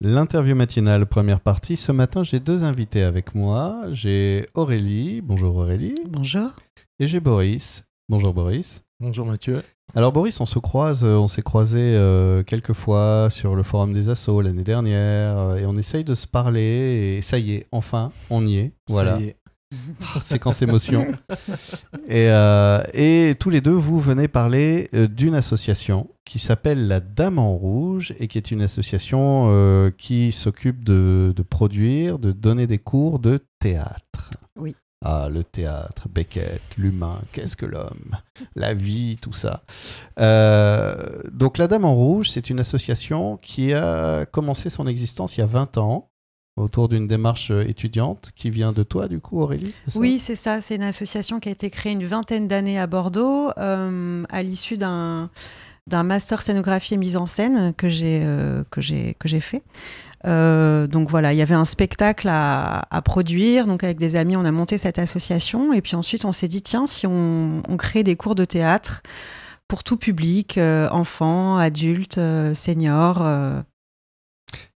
L'interview matinale, première partie. Ce matin, j'ai deux invités avec moi. J'ai Aurélie. Bonjour Aurélie. Bonjour. Et j'ai Boris. Bonjour Boris. Bonjour Mathieu. Alors Boris, on s'est croisés quelques fois sur le forum des assos l'année dernière et on essaye de se parler et ça y est, enfin, on y est. Voilà. Ça y est. Séquence émotion. Et tous les deux, vous venez parler d'une association qui s'appelle La Dame en Rouge et qui est une association qui s'occupe de produire, de donner des cours de théâtre. Oui. Ah, le théâtre, Beckett, l'humain, qu'est-ce que l'homme, la vie, tout ça. Donc La Dame en Rouge, c'est une association qui a commencé son existence il y a 20 ans. Autour d'une démarche étudiante qui vient de toi, du coup, Aurélie, c'est ça ? Oui, c'est ça. C'est une association qui a été créée une vingtaine d'années à Bordeaux à l'issue d'un master scénographie et mise en scène que j'ai fait. Donc voilà, il y avait un spectacle à produire. Donc avec des amis, on a monté cette association. Et puis ensuite, on s'est dit, tiens, si on crée des cours de théâtre pour tout public, enfants, adultes, seniors.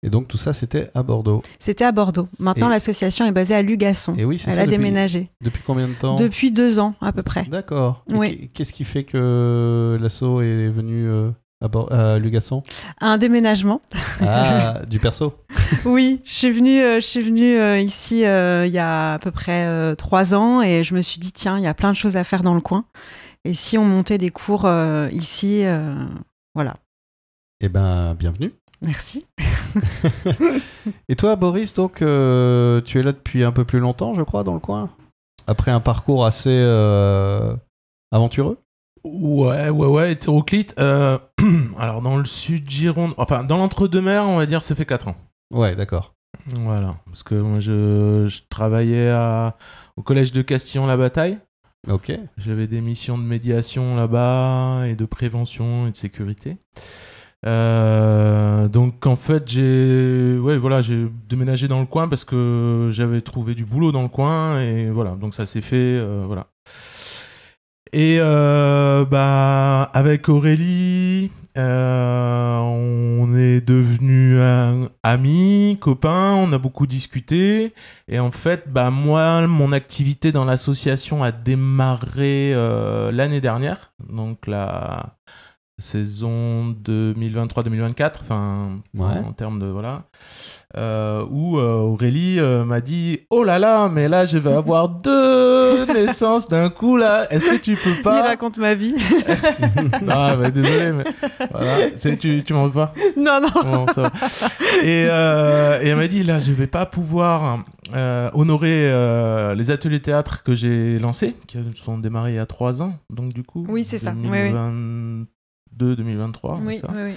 Et donc tout ça, c'était à Bordeaux. C'était à Bordeaux. Maintenant, l'association est basée à Lugasson. Et oui, c'est Elle ça, a déménagé. Depuis combien de temps ? Depuis 2 ans, à peu près. D'accord. Oui. Qu'est-ce qui fait que l'asso est venu à Lugasson ? Un déménagement. Ah, du perso ? Oui, je suis venue ici il y a à peu près 3 ans et je me suis dit, tiens, il y a plein de choses à faire dans le coin. Et si on montait des cours ici, voilà. Eh bien, bienvenue. Merci. Et toi, Boris, donc, tu es là depuis un peu plus longtemps, je crois, dans le coin ? Après un parcours assez aventureux ? Ouais, hétéroclite. Alors, dans le sud Gironde, enfin, dans l'entre-deux-mers, on va dire, ça fait 4 ans. Ouais, d'accord. Voilà, parce que moi, je travaillais au collège de Castillon-la-Bataille. Ok. J'avais des missions de médiation là-bas, et de prévention et de sécurité. Donc en fait j'ai déménagé dans le coin parce que j'avais trouvé du boulot dans le coin et voilà, donc ça s'est fait voilà. Et avec Aurélie on est devenus amis, copains, on a beaucoup discuté et en fait moi mon activité dans l'association a démarré l'année dernière, donc la saison 2023-2024, enfin en termes de voilà, où Aurélie m'a dit oh là là, mais là je vais avoir 2 naissances d'un coup là, est-ce que tu peux pas... Il raconte ma vie. Ah bah désolé, mais voilà, tu m'en veux pas? Non. Bon, ça va. Et elle m'a dit là je vais pas pouvoir honorer les ateliers théâtre que j'ai lancés, qui sont démarrés il y a 3 ans, donc du coup oui c'est ça. 2023, oui. ça. Oui.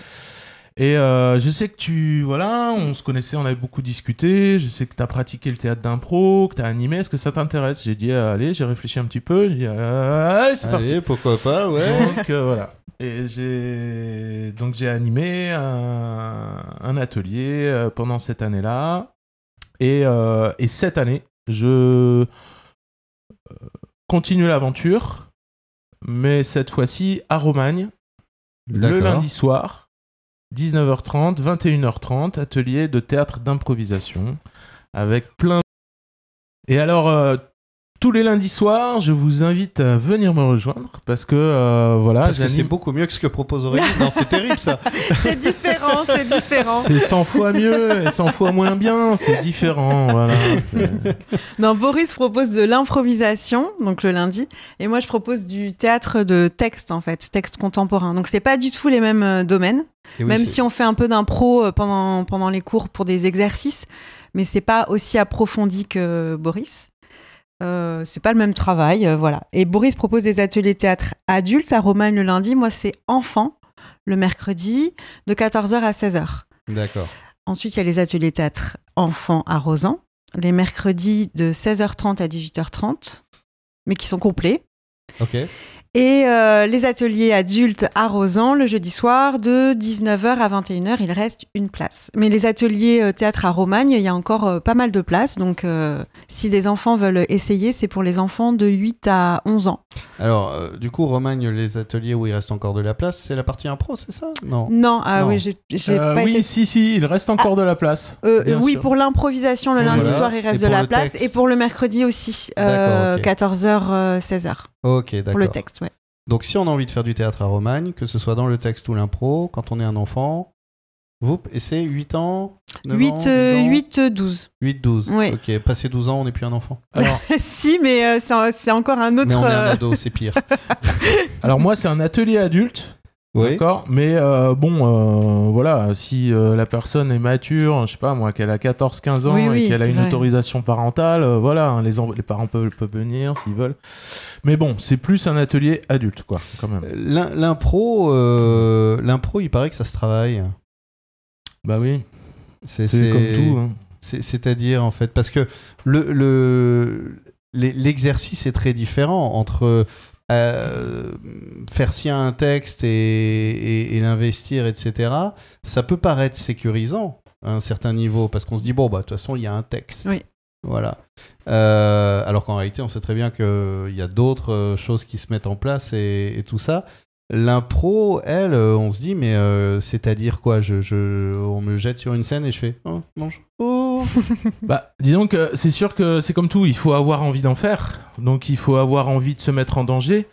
Et je sais que on se connaissait, on avait beaucoup discuté, je sais que tu as pratiqué le théâtre d'impro, que tu as animé, est-ce que ça t'intéresse? J'ai dit allez, j'ai réfléchi un petit peu, j'ai dit allez, c'est parti. Allez, pourquoi pas, ouais. Donc voilà. Et j'ai animé un atelier pendant cette année-là. Et cette année, je continue l'aventure, mais cette fois-ci à Romagne. D'accord. Le lundi soir, 19h30, 21h30, atelier de théâtre d'improvisation avec plein... Et alors, tous les lundis soirs, je vous invite à venir me rejoindre parce que voilà... Parce que c'est beaucoup mieux que ce que propose Aurélie. Non, c'est terrible ça. C'est différent. C'est 100 fois mieux et 100 fois moins bien, c'est différent, voilà. Non, Boris propose de l'improvisation, donc le lundi, et moi je propose du théâtre de texte en fait, texte contemporain. Donc c'est pas du tout les mêmes domaines, Et oui, même si on fait un peu d'impro pendant les cours pour des exercices, mais c'est pas aussi approfondi que Boris. C'est pas le même travail, voilà. Et Boris propose des ateliers théâtre adultes à Romagne le lundi. Moi, c'est enfants le mercredi de 14h à 16h. D'accord. Ensuite, il y a les ateliers théâtre enfants à Rozan, les mercredis de 16h30 à 18h30, mais qui sont complets. Ok. Et les ateliers adultes à Rozan, le jeudi soir, de 19h à 21h, il reste une place. Mais les ateliers théâtre à Romagne, il y a encore pas mal de places. Donc, si des enfants veulent essayer, c'est pour les enfants de 8 à 11 ans. Alors, du coup, Romagne, les ateliers où il reste encore de la place, c'est la partie impro, c'est ça? Non. Non, Non. oui, j'ai pas oui, été... si, il reste encore de la place. Bien oui, sûr. pour l'improvisation, le lundi Voilà. soir, il reste Et de pour la le place. texte. Et pour le mercredi aussi, D'accord, ok. 14h, 16h, Ok, pour le d'accord. texte, ouais. Donc, si on a envie de faire du théâtre à Romagne, que ce soit dans le texte ou l'impro, quand on est un enfant, et c'est 8 ans 9 ans, 10 ans 8-12. 8-12. Oui. Ok, passé 12 ans, on n'est plus un enfant. Alors, Si, mais c'est encore un autre... Mais on est un ado, c'est pire. alors moi, c'est un atelier adulte. Oui. D'accord, mais voilà, si la personne est mature, je sais pas moi, qu'elle a 14-15 ans Oui, et qu'elle a c'est une vrai. autorisation parentale, voilà, hein, les parents peuvent venir s'ils veulent. Mais bon, c'est plus un atelier adulte, quoi, quand même. L'impro, il paraît que ça se travaille. Bah oui, C'est comme tout. Hein. C'est-à-dire, en fait, parce que l'exercice est très différent entre faire sien un texte et l'investir, etc. Ça peut paraître sécurisant à un certain niveau, parce qu'on se dit, bon, bah, de toute façon, il y a un texte. Oui. Voilà. Alors qu'en réalité, on sait très bien qu'il y a d'autres choses qui se mettent en place et tout ça. L'impro, elle, on se dit, mais c'est-à-dire quoi? On me jette sur une scène et je fais, oh, bonjour. Bah, disons que c'est sûr que c'est comme tout, il faut avoir envie d'en faire, donc il faut avoir envie de se mettre en danger.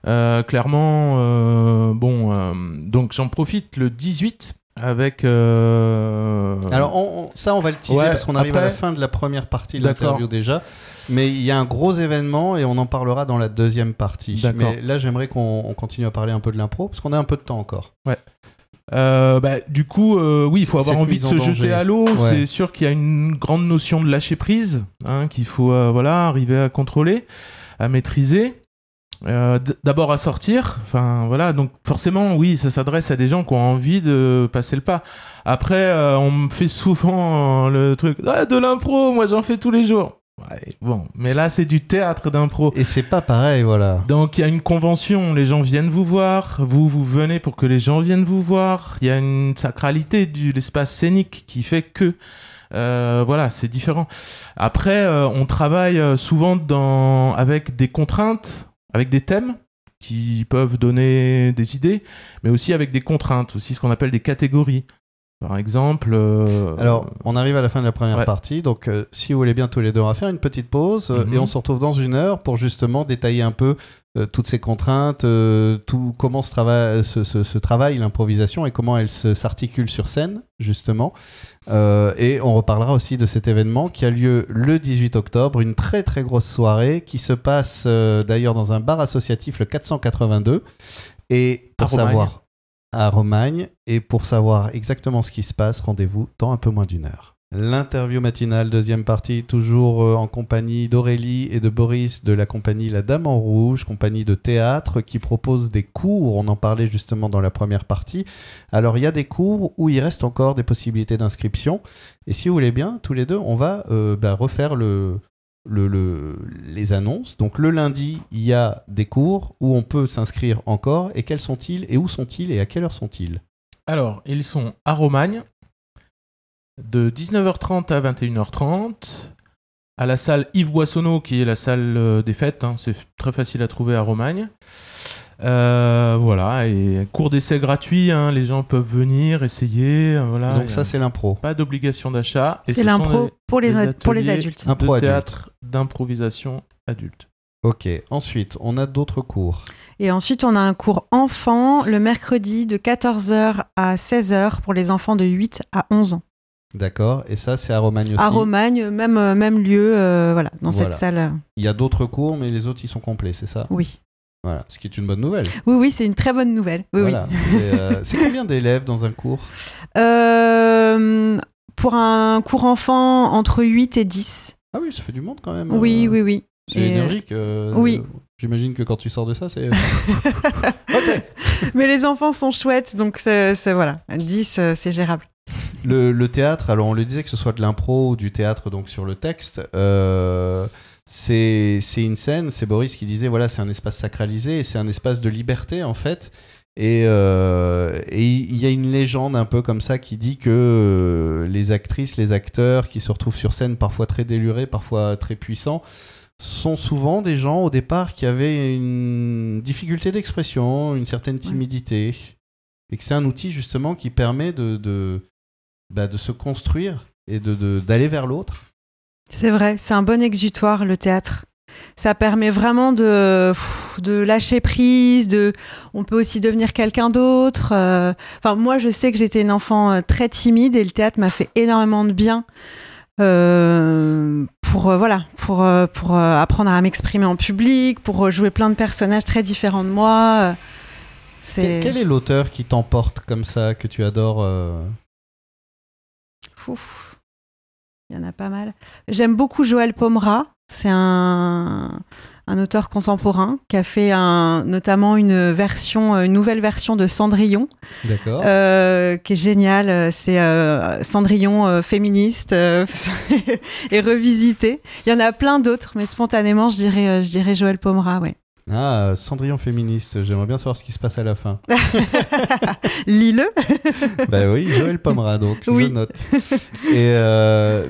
Clairement, donc j'en profite le 18 avec... Alors, ça, on va le teaser Ouais, parce qu'on arrive à la après- fin de la première partie de D'accord. l'interview déjà. Mais il y a un gros événement et on en parlera dans la deuxième partie. D'accord. Mais là, j'aimerais qu'on continue à parler un peu de l'impro parce qu'on a un peu de temps encore. Du coup, oui, il faut avoir Cette envie de mise se en danger. jeter à l'eau. Ouais. C'est sûr qu'il y a une grande notion de lâcher prise, hein, qu'il faut arriver à contrôler, à maîtriser. D'abord à sortir, enfin voilà, donc forcément oui, ça s'adresse à des gens qui ont envie de passer le pas. Après, on me fait souvent le truc de l'impro, moi j'en fais tous les jours. Ouais, bon, mais là c'est du théâtre d'impro. Et c'est pas pareil, voilà. Donc il y a une convention, les gens viennent vous voir, vous venez pour que les gens viennent vous voir. Il y a une sacralité de l'espace scénique qui fait que voilà, c'est différent. Après, on travaille souvent avec des contraintes, avec des thèmes qui peuvent donner des idées, mais aussi avec des contraintes, aussi ce qu'on appelle des catégories. Par exemple... Alors, on arrive à la fin de la première Ouais. partie, donc si vous voulez bien tous les deux, on va faire une petite pause Mhm. et on se retrouve dans 1 heure pour justement détailler un peu toutes ces contraintes, comment se travaille l'improvisation et comment elle s'articule sur scène, justement. Et on reparlera aussi de cet événement qui a lieu le 18 octobre, une très très grosse soirée qui se passe d'ailleurs dans un bar associatif, le 482. Et pour À Romagne. savoir... à Romagne, et pour savoir exactement ce qui se passe, rendez-vous dans un peu moins d'1 heure. L'interview matinale, deuxième partie, toujours en compagnie d'Aurélie et de Boris de la compagnie La Dame en Rouge, compagnie de théâtre qui propose des cours, on en parlait justement dans la première partie. Alors il y a des cours où il reste encore des possibilités d'inscription, et si vous voulez bien, tous les deux, on va refaire les annonces. Donc le lundi, il y a des cours où on peut s'inscrire encore, et quels sont-ils, et où sont-ils, et à quelle heure sont-ils? Alors, ils sont à Romagne, de 19h30 à 21h30, à la salle Yves Boissonneau, qui est la salle des fêtes, hein, c'est très facile à trouver à Romagne. Voilà, et cours d'essai gratuit, hein, les gens peuvent venir, essayer. Voilà, Donc ça, c'est l'impro. pas d'obligation d'achat. Et C'est ce l'impro sont pour les ateliers adultes. Impro de adulte. théâtre d'improvisation adulte. Ok, ensuite, on a d'autres cours. Et ensuite, on a un cours enfant le mercredi de 14h à 16h pour les enfants de 8 à 11 ans. D'accord, et ça, c'est à Romagne aussi. À Romagne, même lieu, voilà, dans Voilà. cette salle. Il y a d'autres cours, mais les autres, ils sont complets, c'est ça? Oui. Voilà, ce qui est une bonne nouvelle. Oui, c'est une très bonne nouvelle. Oui, Voilà. C'est combien d'élèves dans un cours? oui. Pour un cours enfant, entre 8 et 10. Ah oui, ça fait du monde quand même. Oui. C'est Et, énergique. oui. J'imagine que quand tu sors de ça, c'est... Ok. Mais les enfants sont chouettes, donc c'est voilà. 10, c'est gérable. Le théâtre, alors on le disait que ce soit de l'impro ou du théâtre donc sur le texte, c'est une scène, c'est Boris qui disait, voilà, c'est un espace sacralisé, et c'est un espace de liberté, en fait. Et il y a une légende un peu comme ça qui dit que les actrices, les acteurs qui se retrouvent sur scène, parfois très délurés, parfois très puissants, sont souvent des gens au départ qui avaient une difficulté d'expression, une certaine timidité. Et que c'est un outil justement qui permet de se construire et d'aller vers l'autre. C'est vrai, c'est un bon exutoire, le théâtre. Ça permet vraiment de lâcher prise, on peut aussi devenir quelqu'un d'autre. Enfin, moi, je sais que j'étais une enfant très timide et le théâtre m'a fait énormément de bien pour apprendre à m'exprimer en public, pour jouer plein de personnages très différents de moi. Quel est l'auteur qui t'emporte comme ça, que tu adores Il y en a pas mal. J'aime beaucoup Joël Pomera. C'est un auteur contemporain qui a fait notamment une nouvelle version de Cendrillon, D'accord. qui est géniale. C'est Cendrillon féministe et revisité. Il y en a plein d'autres, mais spontanément, je dirais Joël Pomera, ouais. Ah, Cendrillon féministe, j'aimerais bien savoir ce qui se passe à la fin. Lis-le. Bah oui, Joël Pomera, donc oui. je note.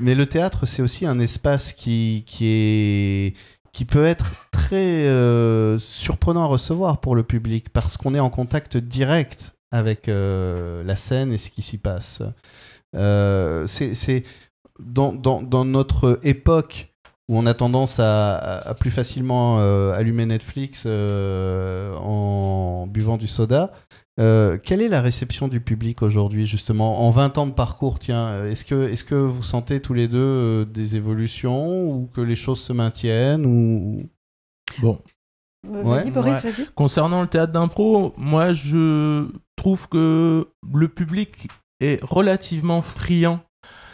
Mais le théâtre, c'est aussi un espace qui peut être très surprenant à recevoir pour le public, parce qu'on est en contact direct avec la scène et ce qui s'y passe. C'est dans notre époque, où on a tendance à plus facilement allumer Netflix en buvant du soda. Quelle est la réception du public aujourd'hui, justement, en 20 ans de parcours? Tiens, est-ce que vous sentez tous les deux des évolutions, ou que les choses se maintiennent Bon. Vas-y, Boris, vas-y. Concernant le théâtre d'impro, moi, je trouve que le public est relativement friand.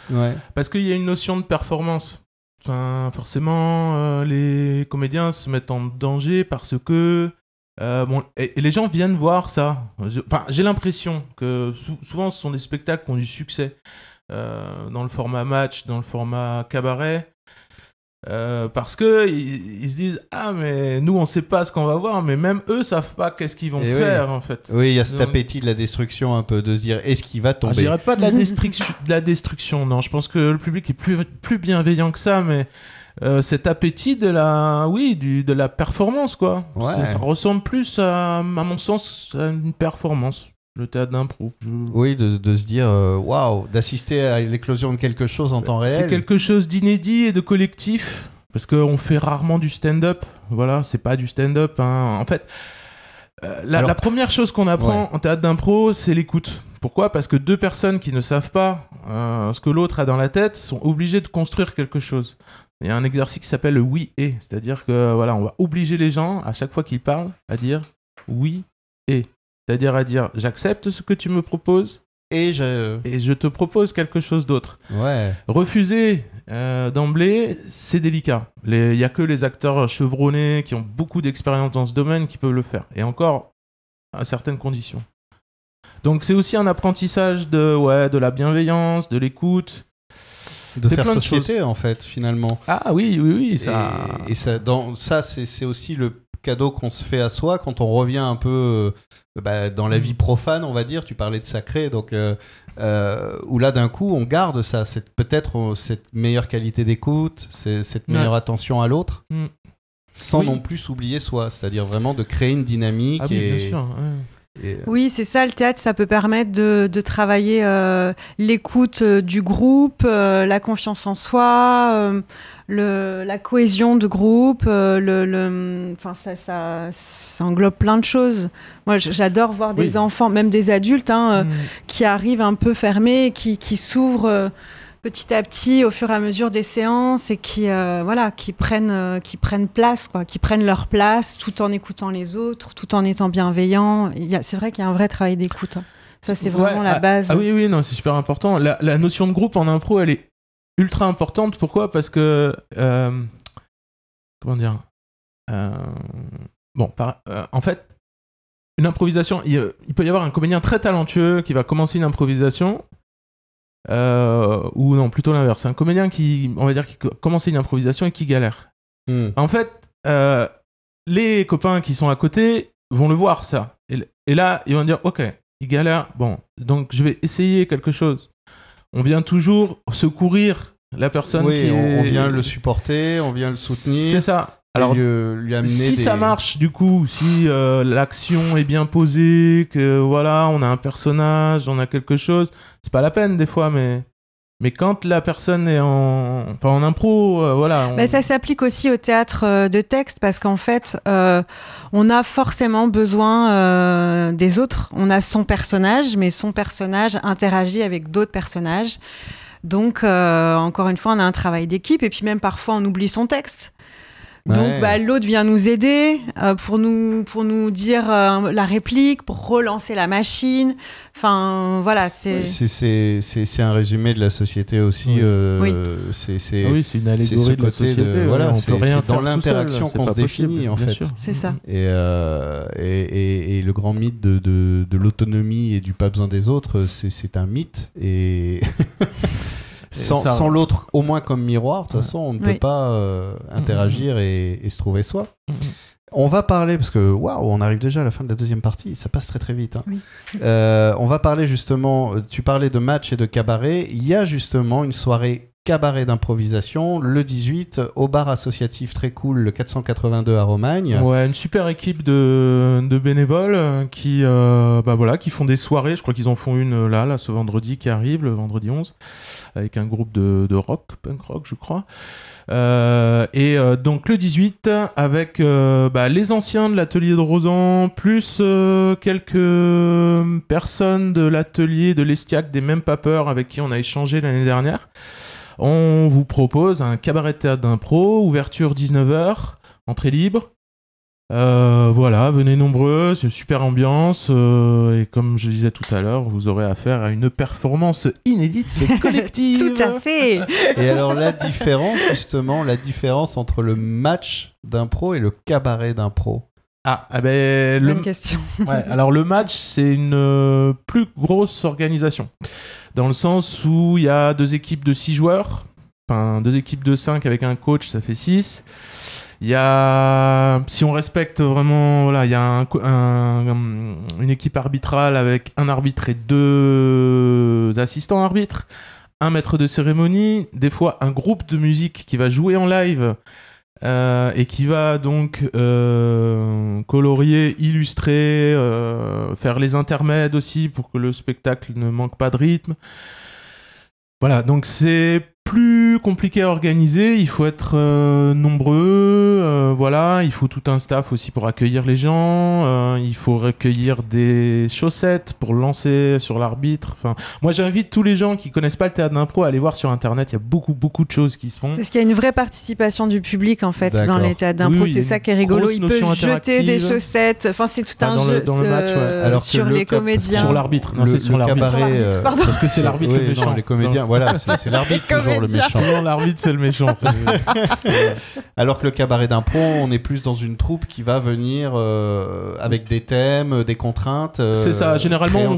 Ouais. Parce qu'il y a une notion de performance. Enfin, forcément, les comédiens se mettent en danger parce que et les gens viennent voir ça. J'ai l'impression que souvent ce sont des spectacles qui ont du succès dans le format match, dans le format cabaret, parce que ils se disent, ah mais nous on sait pas ce qu'on va voir, mais même eux savent pas qu'est-ce qu'ils vont faire en fait. Oui, il y a cet appétit de la destruction un peu, de se dire est-ce qu'il va tomber. Je dirais pas de la destruction, non. Je pense que le public est plus bienveillant que ça, mais cet appétit de la performance, quoi. Ouais. Ça ressemble plus à mon sens, à une performance. Le théâtre d'impro. Oui, de se dire waouh, d'assister à l'éclosion de quelque chose en temps réel. C'est quelque chose d'inédit et de collectif, parce qu'on fait rarement du stand-up. Voilà, c'est pas du stand-up. Hein. En fait, la première chose qu'on apprend en théâtre d'impro, c'est l'écoute. Pourquoi ? Parce que deux personnes qui ne savent pas ce que l'autre a dans la tête sont obligées de construire quelque chose. Il y a un exercice qui s'appelle le oui et, c'est-à-dire que voilà, on va obliger les gens à chaque fois qu'ils parlent à dire oui et. C'est-à-dire à dire j'accepte ce que tu me proposes et je te propose quelque chose d'autre. Ouais. Refuser d'emblée, c'est délicat. Il n'y a que les acteurs chevronnés qui ont beaucoup d'expérience dans ce domaine qui peuvent le faire. Et encore à certaines conditions. Donc c'est aussi un apprentissage de la bienveillance, de l'écoute. De faire société en fait finalement. Ah oui, ça. Et ça, c'est aussi le cadeau qu'on se fait à soi quand on revient un peu dans la vie profane, on va dire. Tu parlais de sacré, donc où là d'un coup on garde ça, peut-être cette meilleure qualité d'écoute, cette meilleure attention à l'autre, sans non plus s'oublier soi, c'est-à-dire vraiment de créer une dynamique. Ah oui, bien sûr. Ouais. Oui, c'est ça, le théâtre, ça peut permettre de travailler l'écoute du groupe, la confiance en soi, la cohésion de groupe, ça englobe plein de choses. Moi, j'adore voir des enfants, même des adultes, qui arrivent un peu fermés, qui s'ouvrent petit à petit au fur et à mesure des séances et qui prennent place, quoi, qui prennent leur place tout en écoutant les autres, tout en étant bienveillants. C'est vrai qu'il y a un vrai travail d'écoute. Hein. Ça, c'est vraiment la base. Ah oui, non, c'est super important. La notion de groupe en impro, elle est ultra importante. Pourquoi ? Parce que comment dire en fait, une improvisation, il peut y avoir un comédien très talentueux qui va commencer une improvisation. Ou non, plutôt l'inverse. Un comédien qui commence une improvisation et qui galère. En fait, les copains qui sont à côté vont le voir, ça. Et là, ils vont dire, ok, il galère, bon, donc je vais essayer quelque chose. On vient toujours secourir la personne qui on vient le supporter, on vient le soutenir. C'est ça. Alors, lui amener si ça marche, du coup, si l'action est bien posée, que voilà, on a un personnage, on a quelque chose, c'est pas la peine des fois, mais quand la personne est en impro, voilà. Ça s'applique aussi au théâtre de texte parce qu'en fait, on a forcément besoin des autres. On a son personnage, mais son personnage interagit avec d'autres personnages. Donc, encore une fois, on a un travail d'équipe et puis même parfois, on oublie son texte. Donc l'autre vient nous aider pour nous dire la réplique, pour relancer la machine. Enfin voilà, c'est un résumé de la société aussi. C'est une allégorie de la société. Voilà, on peut rien faire dans l'interaction qu'on se définit en fait. Sûr. C'est ça. Et le grand mythe de l'autonomie et du pas besoin des autres, c'est un mythe et sans l'autre au moins comme miroir, de toute façon on ne peut pas interagir et se trouver soi. On va parler, parce que on arrive déjà à la fin de la deuxième partie, ça passe très très vite. Oui. On va parler justement, tu parlais de match et de cabaret, il y a justement une soirée cabaret d'improvisation le 18 au bar associatif très cool, le 482 à Romagne. Ouais, une super équipe de bénévoles qui font des soirées. Je crois qu'ils en font une là ce vendredi qui arrive, le vendredi 11, avec un groupe de rock, punk rock, je crois. Donc le 18 avec les anciens de l'atelier de Rozan plus quelques personnes de l'atelier de l'Estiac des Mêmes pas peur avec qui on a échangé l'année dernière. On vous propose un cabaret de théâtre d'impro, ouverture 19h, entrée libre. Venez nombreux, c'est une super ambiance et comme je disais tout à l'heure, vous aurez affaire à une performance inédite et collective. Tout à fait. Et alors la différence entre le match d'impro et le cabaret d'impro. Bonne question. Ouais, alors le match, c'est une plus grosse organisation. Dans le sens où il y a 2 équipes de 6 joueurs, 2 équipes de 5 avec un coach, ça fait 6. Il y a, si on respecte vraiment, il y a une équipe arbitrale avec un arbitre et 2 assistants arbitres, un maître de cérémonie, des fois un groupe de musique qui va jouer en live et qui va donc colorier, illustrer, faire les intermèdes aussi pour que le spectacle ne manque pas de rythme. Voilà, donc c'est plus compliqué à organiser, il faut être nombreux, il faut tout un staff aussi pour accueillir les gens, il faut recueillir des chaussettes pour lancer sur l'arbitre. Moi j'invite tous les gens qui connaissent pas le théâtre d'impro à aller voir sur internet, il y a beaucoup de choses qui se font. Parce qu'il y a une vraie participation du public en fait dans les théâtres d'impro, c'est ça qui est rigolo, il peut jeter des chaussettes, c'est tout un jeu dans le match, alors sur les comédiens. Sur l'arbitre, c'est sur l'arbitre. Cabaret, parce que c'est l'arbitre le méchant. Les comédiens, voilà, c'est l'arbitre toujours le méchant. Non, l'arbitre c'est le méchant. Alors que le cabaret d'impro, on est plus dans une troupe qui va venir avec des thèmes, des contraintes. C'est ça. Généralement,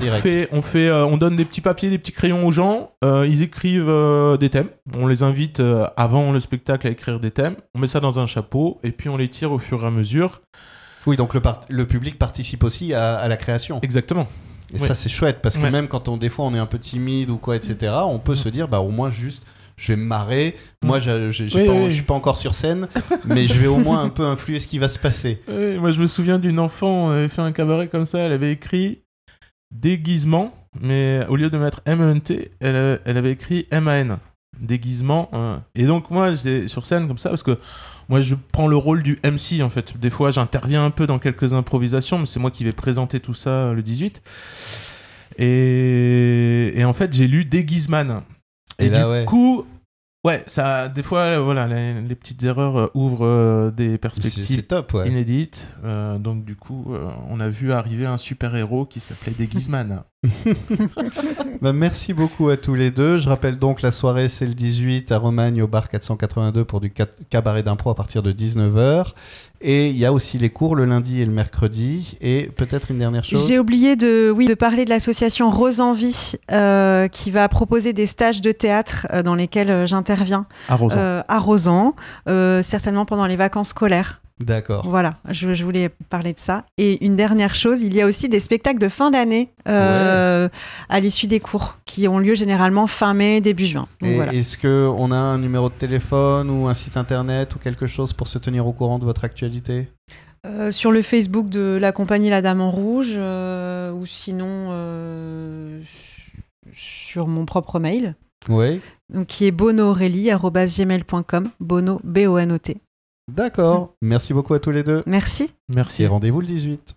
on donne des petits papiers, des petits crayons aux gens. Ils écrivent des thèmes. On les invite avant le spectacle à écrire des thèmes. On met ça dans un chapeau et puis on les tire au fur et à mesure. Oui, donc le public participe aussi à la création. Exactement. Et ça, c'est chouette parce que même quand des fois on est un peu timide ou quoi, etc., on peut se dire, au moins juste. Je vais me marrer. Moi, je suis pas encore sur scène, mais je vais au moins un peu influer ce qui va se passer. Moi, je me souviens d'une enfant, on avait fait un cabaret comme ça, elle avait écrit déguisement, mais au lieu de mettre M-E-N-T, elle avait écrit M-A-N. Déguisement. Et donc, moi, j'étais sur scène comme ça parce que moi, je prends le rôle du MC en fait. Des fois, j'interviens un peu dans quelques improvisations, mais c'est moi qui vais présenter tout ça le 18. Et en fait, j'ai lu Déguiseman. Et là, du coup, ça, des fois, les petites erreurs ouvrent des perspectives inédites. Donc, du coup, on a vu arriver un super-héros qui s'appelait Déguiseman. Merci beaucoup à tous les deux. Je rappelle donc la soirée, c'est le 18 à Romagne au bar 482 pour du cabaret d'impro à partir de 19h. Et il y a aussi les cours le lundi et le mercredi. Et peut-être une dernière chose. J'ai oublié de parler de l'association Rose en Vie qui va proposer des stages de théâtre dans lesquels j'interviens à Rosan, certainement pendant les vacances scolaires. D'accord. Voilà, je voulais parler de ça. Et une dernière chose, il y a aussi des spectacles de fin d'année à l'issue des cours qui ont lieu généralement fin mai, début juin. Donc, voilà. Est-ce qu'on a un numéro de téléphone ou un site internet ou quelque chose pour se tenir au courant de votre actualité ? Sur le Facebook de la compagnie La Dame en Rouge ou sinon sur mon propre mail. Oui. Donc, qui est bonoaurélie@gmail.com. Bono, B-O-N-O-T. D'accord. Merci beaucoup à tous les deux. Merci. Merci. Et rendez-vous le 18.